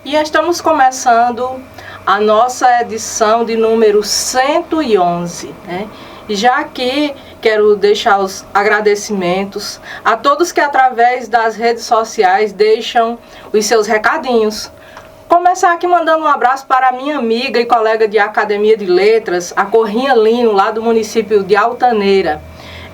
E estamos começando a nossa edição de número 111, né? E já aqui quero deixar os agradecimentos a todos que através das redes sociais deixam os seus recadinhos. Começar aqui mandando um abraço para a minha amiga e colega de Academia de Letras, a Corrinha Lino, lá do município de Altaneira.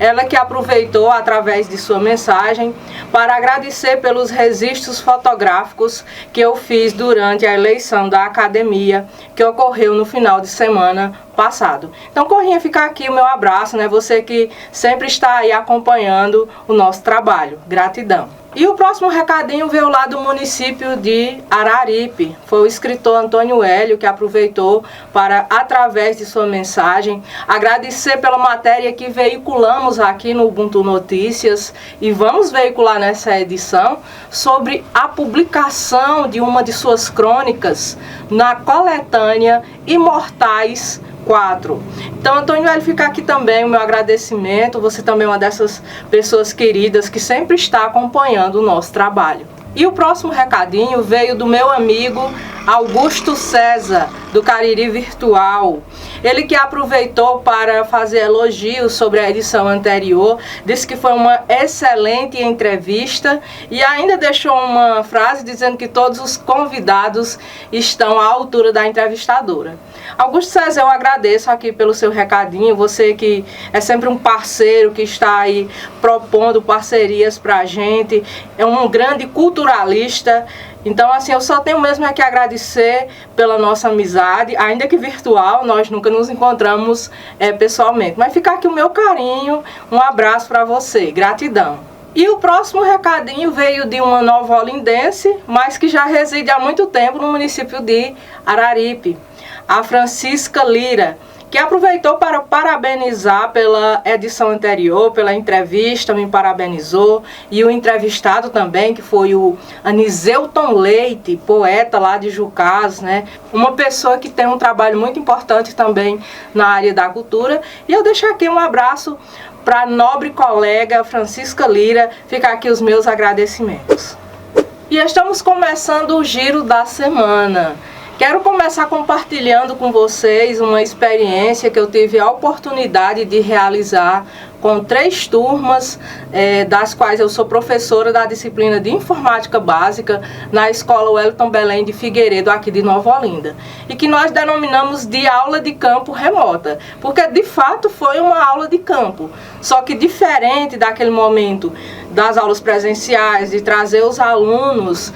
Ela que aproveitou, através de sua mensagem, para agradecer pelos registros fotográficos que eu fiz durante a eleição da academia, que ocorreu no final de semana passado. Então, Corrinha, fica aqui o meu abraço, né? Você que sempre está aí acompanhando o nosso trabalho. Gratidão. E o próximo recadinho veio lá do município de Araripe. Foi o escritor Antônio Hélio que aproveitou para, através de sua mensagem, agradecer pela matéria que veiculamos aqui no Ubuntu Notícias e vamos veicular nessa edição sobre a publicação de uma de suas crônicas na coletânea Imortais 4. Então, Antônio Hélio, fica aqui também o meu agradecimento. Você também é uma dessas pessoas queridas que sempre está acompanhando o nosso trabalho. E o próximo recadinho veio do meu amigo Augusto César, do Cariri Virtual. Ele que aproveitou para fazer elogios sobre a edição anterior, disse que foi uma excelente entrevista e ainda deixou uma frase dizendo que todos os convidados estão à altura da entrevistadora. Augusto César, eu agradeço aqui pelo seu recadinho, você que é sempre um parceiro que está aí propondo parcerias para a gente, é um grande culturalista. Então, assim, eu só tenho mesmo que agradecer pela nossa amizade, ainda que virtual, nós nunca nos encontramos pessoalmente. Mas fica aqui o meu carinho, um abraço para você, gratidão. E o próximo recadinho veio de uma nova-olindense, mas que já reside há muito tempo no município de Araripe, a Francisca Lira, que aproveitou para parabenizar pela edição anterior, pela entrevista, me parabenizou, e o entrevistado também, que foi o Aniseuton Leite, poeta lá de Jucás, né? Uma pessoa que tem um trabalho muito importante também na área da cultura. E eu deixo aqui um abraço para a nobre colega Francisca Lira, fica aqui os meus agradecimentos. E estamos começando o giro da semana. Quero começar compartilhando com vocês uma experiência que eu tive a oportunidade de realizar com 3 turmas, das quais eu sou professora da disciplina de Informática Básica na Escola Wellington Belém de Figueiredo, aqui de Nova Olinda. E que nós denominamos de aula de campo remota, porque de fato foi uma aula de campo. Só que diferente daquele momento das aulas presenciais, de trazer os alunos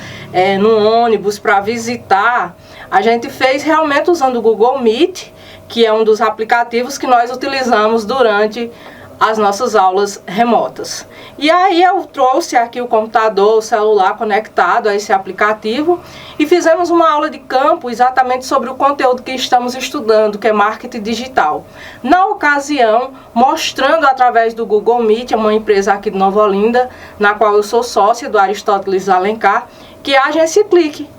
no ônibus para visitar, a gente fez realmente usando o Google Meet, que é um dos aplicativos que nós utilizamos durante as nossas aulas remotas. E aí eu trouxe aqui o computador, o celular conectado a esse aplicativo e fizemos uma aula de campo exatamente sobre o conteúdo que estamos estudando, que é marketing digital. Na ocasião, mostrando através do Google Meet, uma empresa aqui de Nova Olinda, na qual eu sou sócia do Aristóteles Alencar, que é a Agência Clique.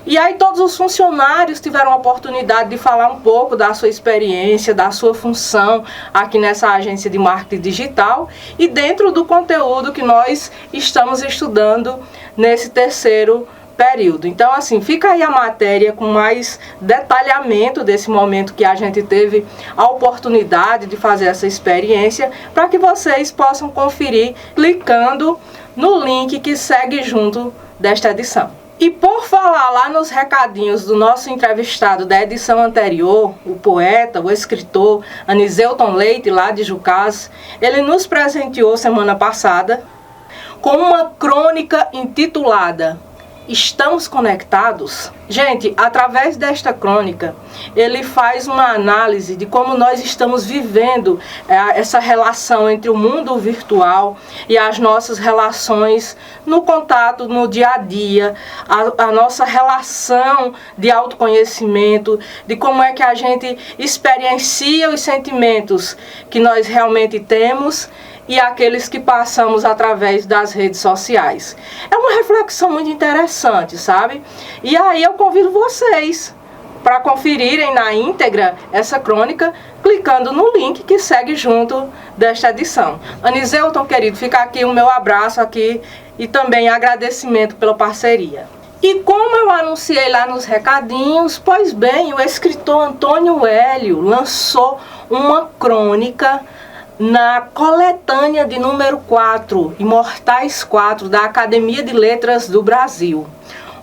E aí todos os funcionários tiveram a oportunidade de falar um pouco da sua experiência, da sua função aqui nessa agência de marketing digital e dentro do conteúdo que nós estamos estudando nesse terceiro período. Então, assim, fica aí a matéria com mais detalhamento desse momento que a gente teve a oportunidade de fazer essa experiência, para que vocês possam conferir clicando no link que segue junto desta edição. E por falar lá nos recadinhos do nosso entrevistado da edição anterior, o poeta, o escritor Aniseuton Leite, lá de Jucás, ele nos presenteou semana passada com uma crônica intitulada Estamos Conectados? Gente, através desta crônica, ele faz uma análise de como nós estamos vivendo essa relação entre o mundo virtual e as nossas relações no contato, no dia a dia, a nossa relação de autoconhecimento, de como é que a gente experiencia os sentimentos que nós realmente temos e aqueles que passamos através das redes sociais. É uma reflexão muito interessante, sabe? E aí eu convido vocês para conferirem na íntegra essa crônica, clicando no link que segue junto desta edição. Aniseuton, querido, fica aqui o meu abraço aqui e também agradecimento pela parceria. E como eu anunciei lá nos recadinhos, pois bem, o escritor Antônio Hélio lançou uma crônica na coletânea de número 4, Imortais 4, da Academia de Letras do Brasil.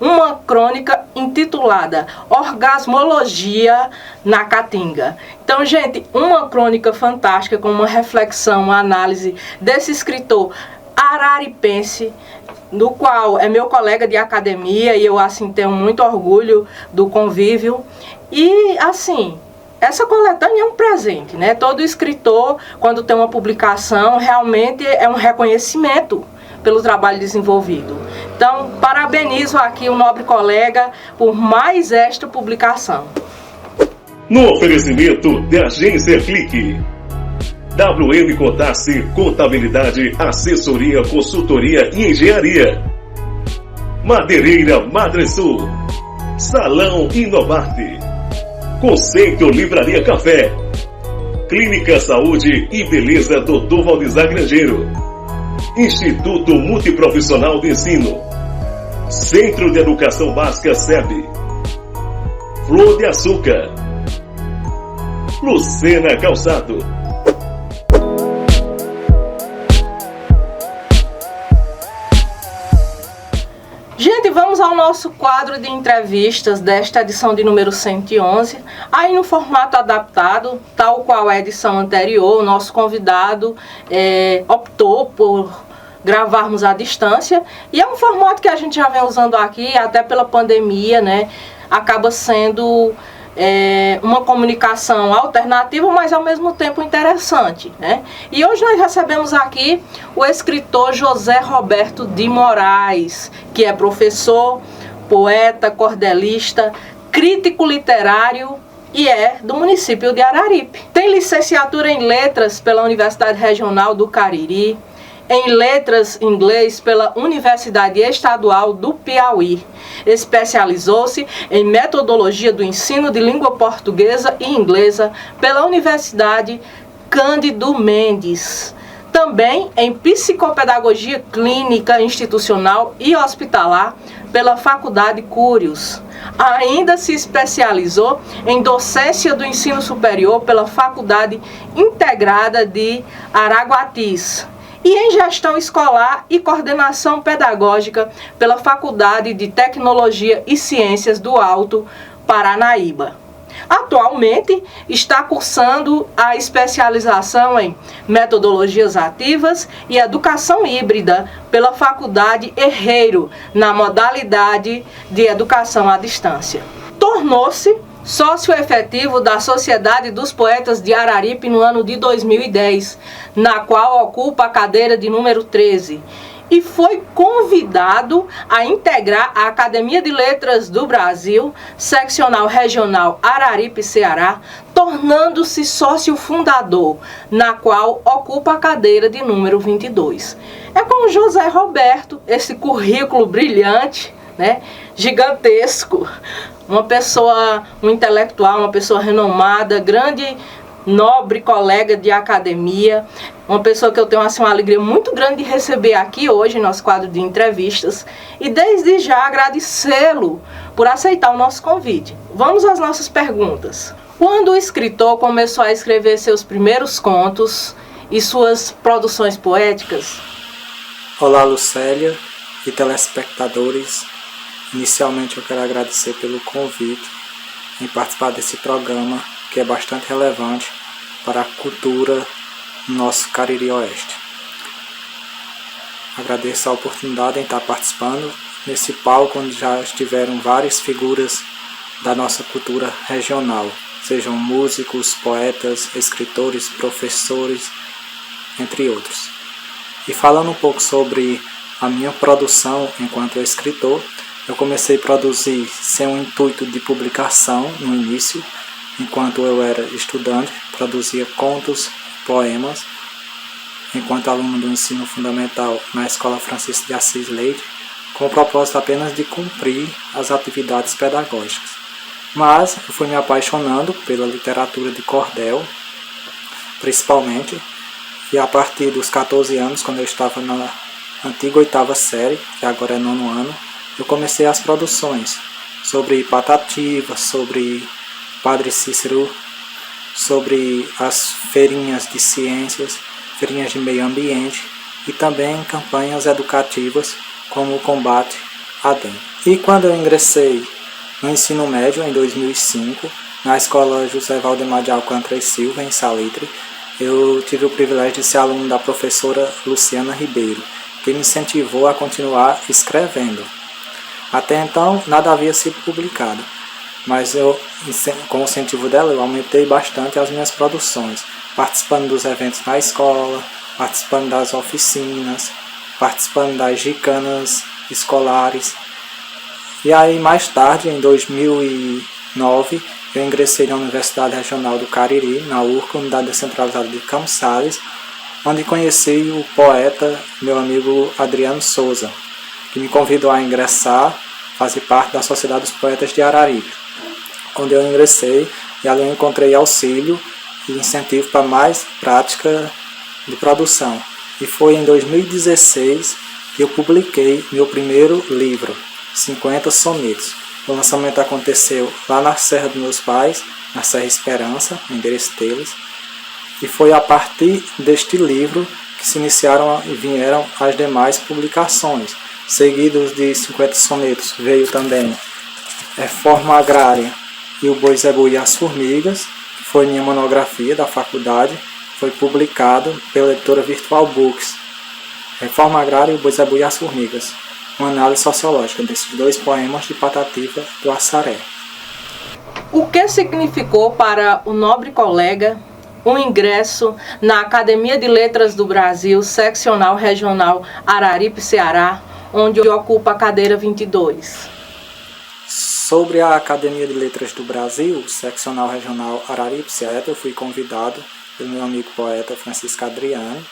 Uma crônica intitulada Orgasmologia na Caatinga. Então, gente, uma crônica fantástica com uma reflexão, uma análise desse escritor araripense, no qual é meu colega de academia e eu assim tenho muito orgulho do convívio. E assim, essa coletânea é um presente, né? Todo escritor, quando tem uma publicação, realmente é um reconhecimento pelo trabalho desenvolvido. Então, parabenizo aqui o nobre colega por mais esta publicação. No oferecimento de Agência Clique, WM Contasse, Contabilidade, Assessoria, Consultoria e Engenharia. Madeireira Madresul, Salão Inovarte, Conceito Livraria Café, Clínica Saúde e Beleza Dr. Valdizar Grangeiro, Instituto Multiprofissional de Ensino, Centro de Educação Básica SEB, Flor de Açúcar, Lucena Calçado. Gente, vamos ao nosso quadro de entrevistas desta edição de número 111, aí no formato adaptado, tal qual a edição anterior. O nosso convidado optou por gravarmos à distância, e é um formato que a gente já vem usando aqui, até pela pandemia, né? Acaba sendo uma comunicação alternativa, mas ao mesmo tempo interessante, né? E hoje nós recebemos aqui o escritor José Roberto de Moraes, que é professor, poeta, cordelista, crítico literário e é do município de Araripe. Tem licenciatura em Letras pela Universidade Regional do Cariri, em Letras em Inglês pela Universidade Estadual do Piauí. Especializou-se em Metodologia do Ensino de Língua Portuguesa e Inglesa pela Universidade Cândido Mendes. Também em Psicopedagogia Clínica Institucional e Hospitalar pela Faculdade Curios. Ainda se especializou em Docência do Ensino Superior pela Faculdade Integrada de Araguatis e em Gestão Escolar e Coordenação Pedagógica pela Faculdade de Tecnologia e Ciências do Alto Paranaíba. Atualmente está cursando a especialização em Metodologias Ativas e Educação Híbrida pela Faculdade Herreiro, na modalidade de Educação à Distância. Tornou-se sócio efetivo da Sociedade dos Poetas de Araripe no ano de 2010, na qual ocupa a cadeira de número 13, e foi convidado a integrar a Academia de Letras do Brasil, seccional regional Araripe, Ceará, tornando-se sócio fundador, na qual ocupa a cadeira de número 22. É com José Roberto, esse currículo brilhante, né, gigantesco, uma pessoa, um intelectual, uma pessoa renomada, grande, nobre colega de academia, uma pessoa que eu tenho assim, uma alegria muito grande de receber aqui hoje em nosso quadro de entrevistas, e desde já agradecê-lo por aceitar o nosso convite. Vamos às nossas perguntas. Quando o escritor começou a escrever seus primeiros contos e suas produções poéticas? Olá, Lucélia e telespectadores. Inicialmente eu quero agradecer pelo convite em participar desse programa, que é bastante relevante para a cultura no nosso Cariri Oeste. Agradeço a oportunidade em estar participando nesse palco onde já estiveram várias figuras da nossa cultura regional, sejam músicos, poetas, escritores, professores, entre outros. E falando um pouco sobre a minha produção enquanto escritor, eu comecei a produzir sem o intuito de publicação no início. Enquanto eu era estudante, produzia contos, poemas, enquanto aluno do ensino fundamental na Escola Francisco de Assis Leite, com o propósito apenas de cumprir as atividades pedagógicas. Mas eu fui me apaixonando pela literatura de cordel, principalmente, e a partir dos 14 anos, quando eu estava na antiga 8ª série, que agora é 9º ano, eu comecei as produções sobre Patativa, sobre Padre Cícero, sobre as feirinhas de ciências, feirinhas de meio ambiente e também campanhas educativas como o combate à dengue. E quando eu ingressei no ensino médio, em 2005, na escola José Valdemar de Alcântara e Silva, em Salitre, eu tive o privilégio de ser aluno da professora Luciana Ribeiro, que me incentivou a continuar escrevendo. Até então, nada havia sido publicado, mas com o incentivo dela, eu aumentei bastante as minhas produções, participando dos eventos na escola, participando das oficinas, participando das gincana escolares. E aí, mais tarde, em 2009, eu ingressei na Universidade Regional do Cariri, na URCA, Unidade Descentralizada de Campos Sales, onde conheci o poeta, meu amigo Adriano Souza, que me convidou a ingressar, fazer parte da Sociedade dos Poetas de Araripe, onde eu ingressei e ali eu encontrei auxílio e incentivo para mais prática de produção. E foi em 2016 que eu publiquei meu primeiro livro, 50 Sonetos. O lançamento aconteceu lá na Serra dos Meus Pais, na Serra Esperança, no endereço deles, e foi a partir deste livro que se iniciaram e vieram as demais publicações. Seguidos de 50 sonetos veio também Reforma Agrária e o Boi Zebu e as Formigas, que foi minha monografia da faculdade, foi publicado pela editora Virtual Books. Reforma Agrária e o Boi Zebu e as Formigas, uma análise sociológica desses dois poemas de Patativa do Assaré. O que significou para o nobre colega um ingresso na Academia de Letras do Brasil, seccional regional Araripe, Ceará, onde ocupa a cadeira 22? Sobre a Academia de Letras do Brasil, seccional regional Araripe, Ceará, eu fui convidado pelo meu amigo poeta Francisco Adriano,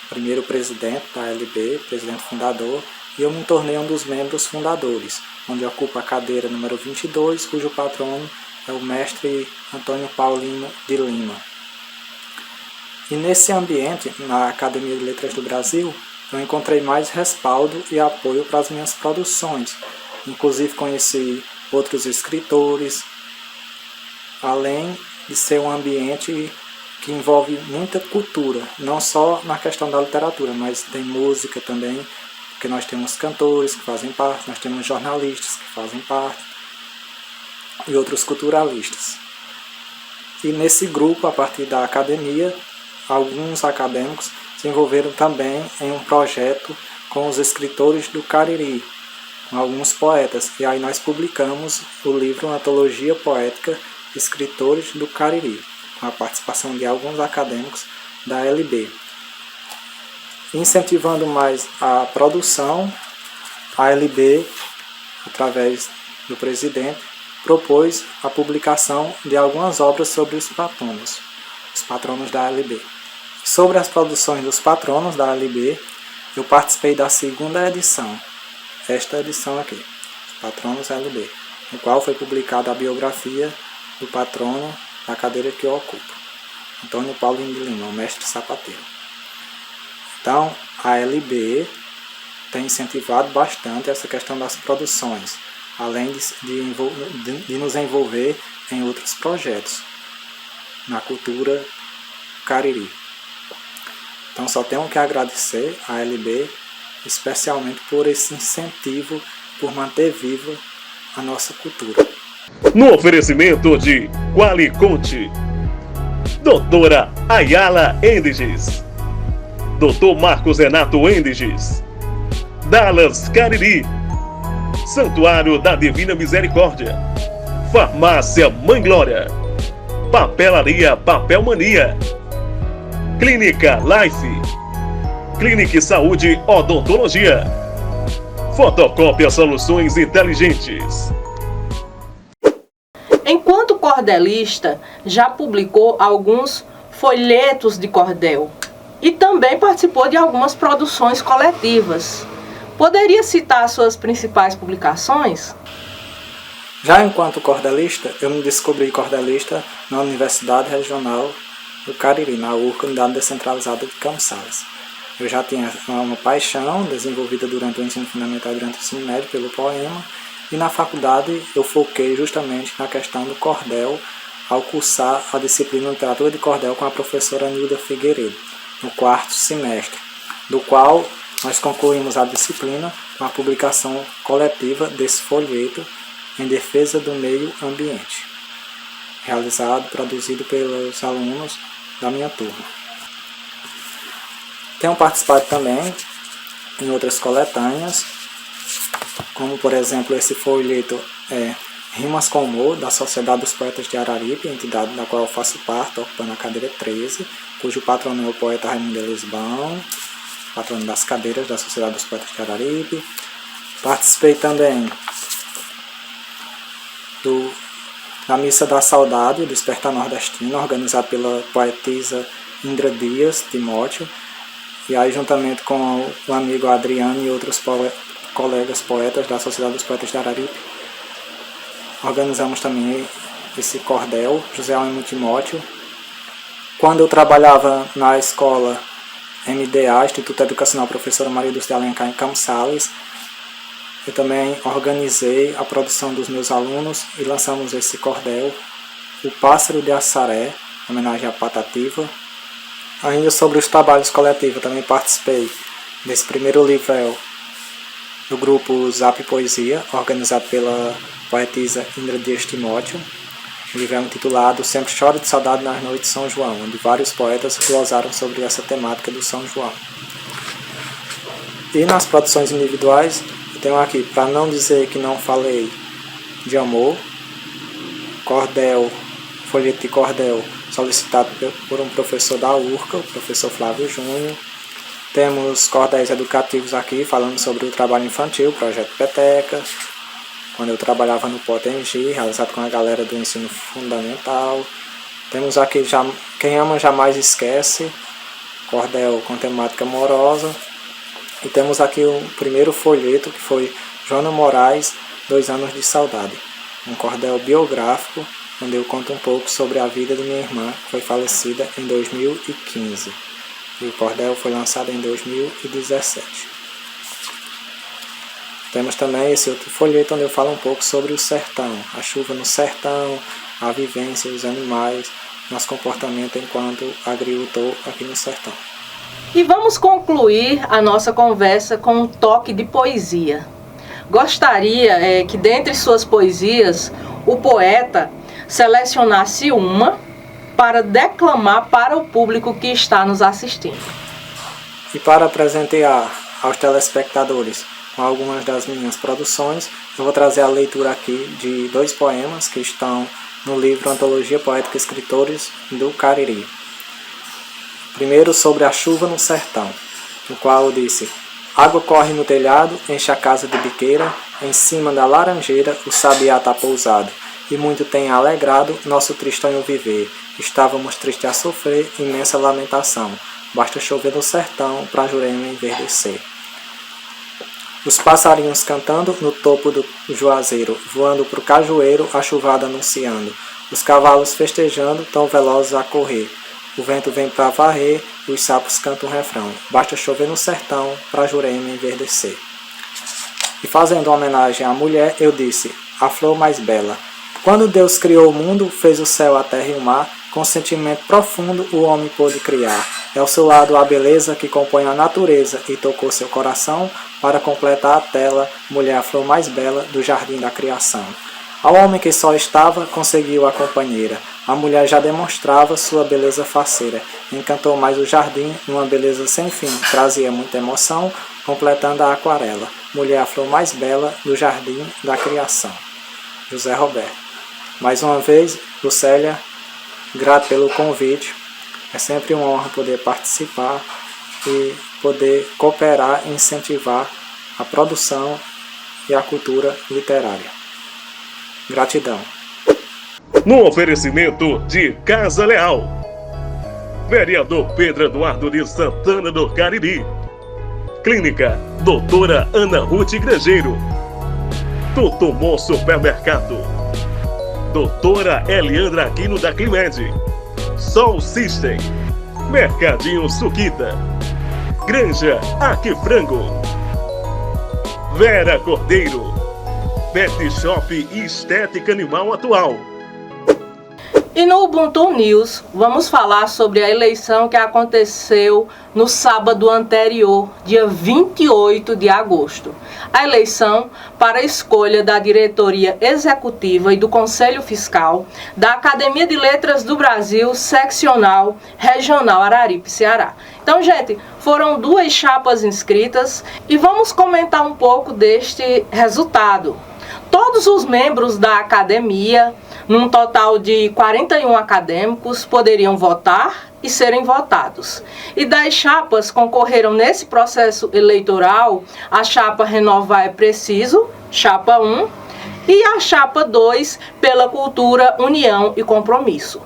primeiro presidente da LB, presidente fundador, e eu me tornei um dos membros fundadores, onde ocupa a cadeira número 22, cujo patrono é o mestre Antônio Paulino de Lima. E nesse ambiente, na Academia de Letras do Brasil, eu encontrei mais respaldo e apoio para as minhas produções. Inclusive conheci outros escritores, além de ser um ambiente que envolve muita cultura, não só na questão da literatura, mas tem música também, porque nós temos cantores que fazem parte, nós temos jornalistas que fazem parte e outros culturalistas. E nesse grupo, a partir da academia, alguns acadêmicos se envolveram também em um projeto com os escritores do Cariri, com alguns poetas, e aí nós publicamos o livro Antologia Poética Escritores do Cariri, com a participação de alguns acadêmicos da LB. Incentivando mais a produção, a LB, através do presidente, propôs a publicação de algumas obras sobre os patronos da LB. Sobre as produções dos patronos da LB, eu participei da segunda edição, esta edição aqui, os Patronos LB, no qual foi publicada a biografia do patrono da cadeira que eu ocupo, Antônio Paulino de Lima, o mestre sapateiro. Então, a LB tem incentivado bastante essa questão das produções, além de nos envolver em outros projetos na cultura cariri. Então, só tenho que agradecer a LB, especialmente por esse incentivo, por manter viva a nossa cultura. No oferecimento de Qualiconte, Doutora Ayala Endiges, Dr. Marcos Renato Endiges, Dallas Cariri, Santuário da Divina Misericórdia, Farmácia Mãe Glória, Papelaria Papel Mania, Clínica Life, Clínica Saúde Odontologia, Fotocópia Soluções Inteligentes. Enquanto cordelista, já publicou alguns folhetos de cordel e também participou de algumas produções coletivas. Poderia citar suas principais publicações? Já enquanto cordelista, eu me descobri cordelista na Universidade Regional do Cariri, na URCA, Unidade Descentralizada de Campos Sales. Eu já tinha uma paixão desenvolvida durante o ensino fundamental e durante o ensino médio pelo poema, e na faculdade eu foquei justamente na questão do cordel ao cursar a disciplina de literatura de cordel com a professora Nilda Figueiredo, no 4º semestre, do qual nós concluímos a disciplina com a publicação coletiva desse folheto em defesa do meio ambiente, produzido pelos alunos da minha turma. Tenho participado também em outras coletâneas, como por exemplo esse folheto Rimas com Humor, da Sociedade dos Poetas de Araripe, entidade da qual eu faço parte, ocupando a cadeira 13, cujo patrono é o poeta Raimundo Elisbão, patrono das cadeiras da Sociedade dos Poetas de Araripe. Participei também da Missa da Saudade, o Despertar Nordestino, organizado pela poetisa Indra Dias Timóteo, e aí juntamente com o amigo Adriano e outros colegas poetas da Sociedade dos Poetas de Araripe, organizamos também esse cordel, José Almo Timóteo. Quando eu trabalhava na escola MDA, Instituto Educacional Professora Maria dos de Alencar, em Campos Sales, eu também organizei a produção dos meus alunos e lançamos esse cordel, O Pássaro de Assaré, em homenagem à Patativa. Ainda sobre os trabalhos coletivos, também participei desse primeiro livro do grupo Zap Poesia, organizado pela poetisa Indra Dias Timóteo. O livro é intitulado Sempre Choro de Saudade nas Noites de São João, onde vários poetas glosaram sobre essa temática do São João. E nas produções individuais, eu tenho aqui, para não dizer que não falei de amor, cordel, folheto de cordel, solicitado por um professor da URCA, o professor Flávio Júnior. Temos cordéis educativos aqui, falando sobre o trabalho infantil, o projeto Peteca, quando eu trabalhava no Potengi, realizado com a galera do ensino fundamental. Temos aqui Quem Ama Jamais Esquece, cordel com temática amorosa. E temos aqui o primeiro folheto, que foi Joana Moraes, 2 anos de saudade, um cordel biográfico, onde eu conto um pouco sobre a vida de minha irmã, que foi falecida em 2015. E o cordel foi lançado em 2017. Temos também esse outro folheto, onde eu falo um pouco sobre o sertão, a chuva no sertão, a vivência, os animais, nosso comportamento enquanto agricultor aqui no sertão. E vamos concluir a nossa conversa com um toque de poesia. Gostaria que dentre suas poesias, o poeta selecionasse uma para declamar para o público que está nos assistindo. E para presentear aos telespectadores com algumas das minhas produções, eu vou trazer a leitura aqui de 2 poemas que estão no livro Antologia Poética Escritores do Cariri. Primeiro sobre a chuva no sertão, no qual eu disse: água corre no telhado, enche a casa de biqueira, em cima da laranjeira o sabiá tá pousado, e muito tem alegrado nosso tristonho viver. Estávamos tristes a sofrer, imensa lamentação, basta chover no sertão pra Jurema enverdecer. Os passarinhos cantando no topo do juazeiro, voando pro cajueiro a chuvada anunciando, os cavalos festejando, tão velozes a correr. O vento vem pra varrer, os sapos cantam um refrão, basta chover no sertão pra Jurema enverdecer. E fazendo homenagem à mulher, eu disse: a flor mais bela. Quando Deus criou o mundo, fez o céu, a terra e o mar, com sentimento profundo o homem pôde criar. É ao seu lado a beleza que compõe a natureza, e tocou seu coração para completar a tela, mulher a flor mais bela do jardim da criação. Ao homem que só estava, conseguiu a companheira. A mulher já demonstrava sua beleza faceira. Encantou mais o jardim, numa beleza sem fim, trazia muita emoção, completando a aquarela. Mulher a flor mais bela do jardim da criação. José Roberto. Mais uma vez, Lucélia, grato pelo convite. É sempre uma honra poder participar e poder cooperar e incentivar a produção e a cultura literária. Gratidão. No oferecimento de Casa Leal, vereador Pedro Eduardo de Santana do Cariri, Clínica Doutora Ana Ruth Grangeiro, Tutumon Supermercado, Doutora Eliandra Aquino da Climed, Sol System, Mercadinho Suquita, Granja Aqui Frango, Vera Cordeiro, Pet Shop e Estética Animal Atual. E no Ubuntu News, vamos falar sobre a eleição que aconteceu no sábado anterior, dia 28 de agosto. A eleição para a escolha da diretoria executiva e do Conselho Fiscal da Academia de Letras do Brasil, seccional regional Araripe, Ceará. Então, gente, foram 2 chapas inscritas e vamos comentar um pouco deste resultado. Todos os membros da academia, num total de 41 acadêmicos, poderiam votar e serem votados. E das chapas concorreram nesse processo eleitoral a chapa Renovar é Preciso, chapa 1, e a chapa 2 pela Cultura, União e Compromisso.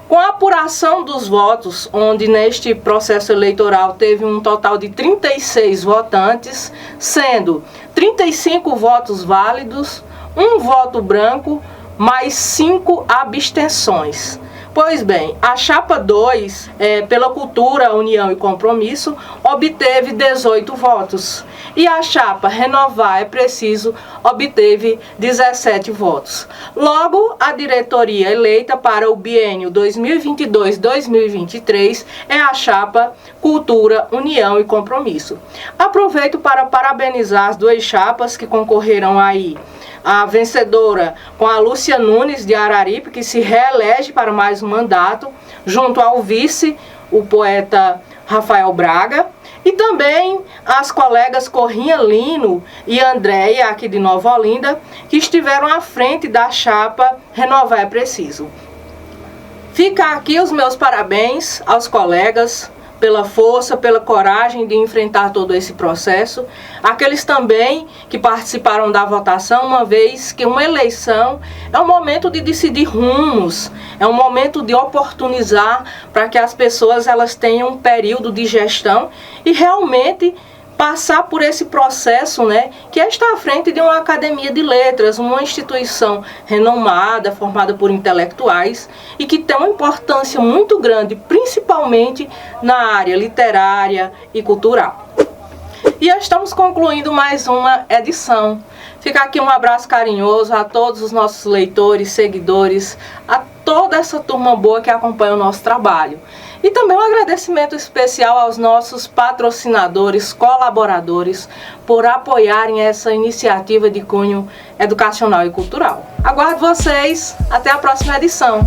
Com a apuração dos votos, onde neste processo eleitoral teve um total de 36 votantes, sendo 35 votos válidos, 1 voto branco, mais 5 abstenções. Pois bem, a chapa 2, pela Cultura, União e Compromisso, obteve 18 votos. E a chapa Renovar é Preciso obteve 17 votos. Logo, a diretoria eleita para o biênio 2022-2023 é a chapa Cultura, União e Compromisso. Aproveito para parabenizar as 2 chapas que concorreram aí. A vencedora com a Lúcia Nunes de Araripe, que se reelege para mais um mandato, junto ao vice, o poeta Rafael Braga, e também as colegas Corrinha Lino e Andréia, aqui de Nova Olinda, que estiveram à frente da chapa Renovar é Preciso. Fica aqui os meus parabéns aos colegas, pela força, pela coragem de enfrentar todo esse processo. Aqueles também que participaram da votação, uma vez que uma eleição é um momento de decidir rumos, é um momento de oportunizar para que as pessoas elas tenham um período de gestão e realmente passar por esse processo, né, que é estar à frente de uma academia de letras, uma instituição renomada, formada por intelectuais e que tem uma importância muito grande, principalmente na área literária e cultural. E estamos concluindo mais uma edição. Fica aqui um abraço carinhoso a todos os nossos leitores, seguidores, a toda essa turma boa que acompanha o nosso trabalho. E também um agradecimento especial aos nossos patrocinadores, colaboradores, por apoiarem essa iniciativa de cunho educacional e cultural. Aguardo vocês, até a próxima edição.